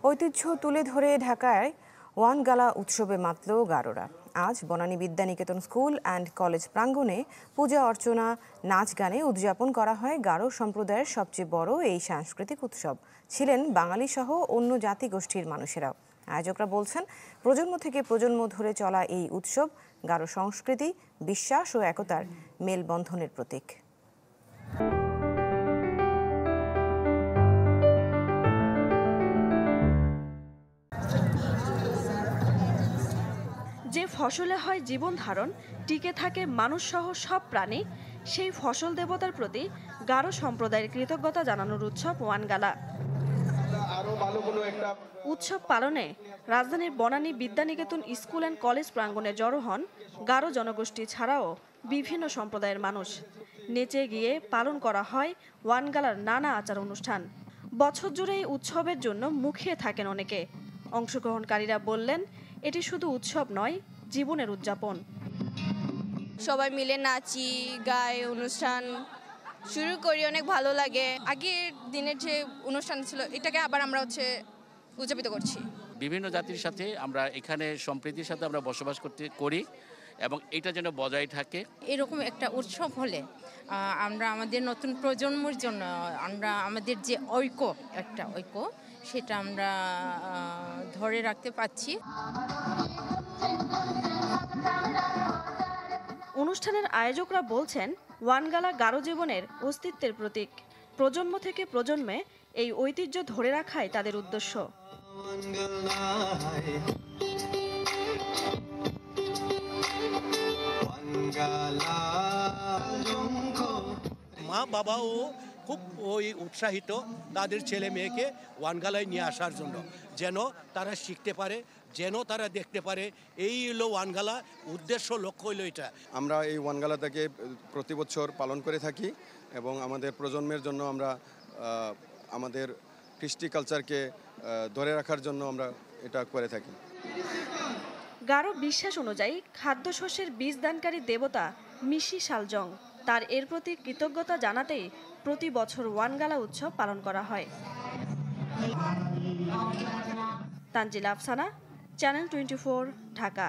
ঐতিহ্য তুলে ধরে ঢাকায় ওয়ান গালা উৎসবে মাতল গারোরা। আজ Banani Vidyaniketan school and college প্রাঙ্গণে পূজা অর্চনা, নাচ গানে উদযাপন করা হয় গারো সম্প্রদায়ের সবচেয়ে বড় এই সাংস্কৃতিক উৎসব। ছিলেন বাঙালি সহ অন্য জাতিগোষ্ঠীর মানুষেরাও। আয়োজকরা বলছেন, প্রজন্ম থেকে প্রজন্ম ধরে চলা এই উৎসব গারো সংস্কৃতি, বিশ্বাস ও একতার মেলবন্ধনের প্রতীক। যে ফসলে হয় জীবন ধারণ, টিকে থাকে মানুষ সহ সব প্রাণী, সেই ফসল দেবতার প্রতি গারো সম্প্রদায়ের কৃতজ্ঞতা জানানোর উৎসব ওয়ান গালা। উৎসব পালনে রাজধানীর Banani Vidyaniketan school and college প্রাঙ্গণে জড়ো হন গারো জনগোষ্ঠী ছাড়াও বিভিন্ন সম্প্রদায়ের মানুষ। নেচে গিয়ে পালন করা হয় ওয়ান গালার নানা আচার অনুষ্ঠান। বছর জুড়ে এই উৎসবের জন্য মুখিয়ে থাকেন অনেকে। অংশগ্রহণকারীরা বললেন, এটি শুধু উৎসব নয়, জীবনের উদযাপন। সবাই মিলে নাচি, গাই, অনুষ্ঠান শুরু করি, অনেক ভালো লাগে। আগের দিনের যে অনুষ্ঠান ছিল, এটাকে আবার আমরা উদযাপিত করছি। বিভিন্ন জাতির সাথে আমরা এখানে সম্প্রীতির সাথে আমরা বসবাস করি এবং এটা যেন বজায় থাকে। এরকম একটা উৎসব হলে আমরা আমাদের নতুন প্রজন্মের জন্য আমাদের যে ঐক্য সেটা আমরা ধরে রাখতে পারছি। অনুষ্ঠানের আয়োজকরা বলছেন, ওয়ান গালা গারো জীবনের অস্তিত্বের প্রতীক। প্রজন্ম থেকে প্রজন্মে এই ঐতিহ্য ধরে রাখাই তাদের উদ্দেশ্য। মা বাবাও খুব উৎসাহিত তাদের ছেলে মেয়েকে ওয়ানগালায় নিয়ে আসার জন্য, যেন তারা শিখতে পারে, যেন তারা দেখতে পারে। এই হলো ওয়ানগালা, উদ্দেশ্য, লক্ষ্য হলো এটা। আমরা এই ওয়ানগালাটাকে প্রতি বছর পালন করে থাকি এবং আমাদের প্রজন্মের জন্য আমরা আমাদের কৃষ্টি কালচারকে ধরে রাখার জন্য আমরা এটা করে থাকি। গারো বিশ্বাস অনুযায়ী খাদ্যশস্যের বীজ দানকারী দেবতা মিশি সালজং, তার এর প্রতি কৃতজ্ঞতা জানাতেই প্রতি বছর ওয়ান গালা উৎসব পালন করা হয়। তানজিলা আফসানা, চ্যানেল 24, ঢাকা।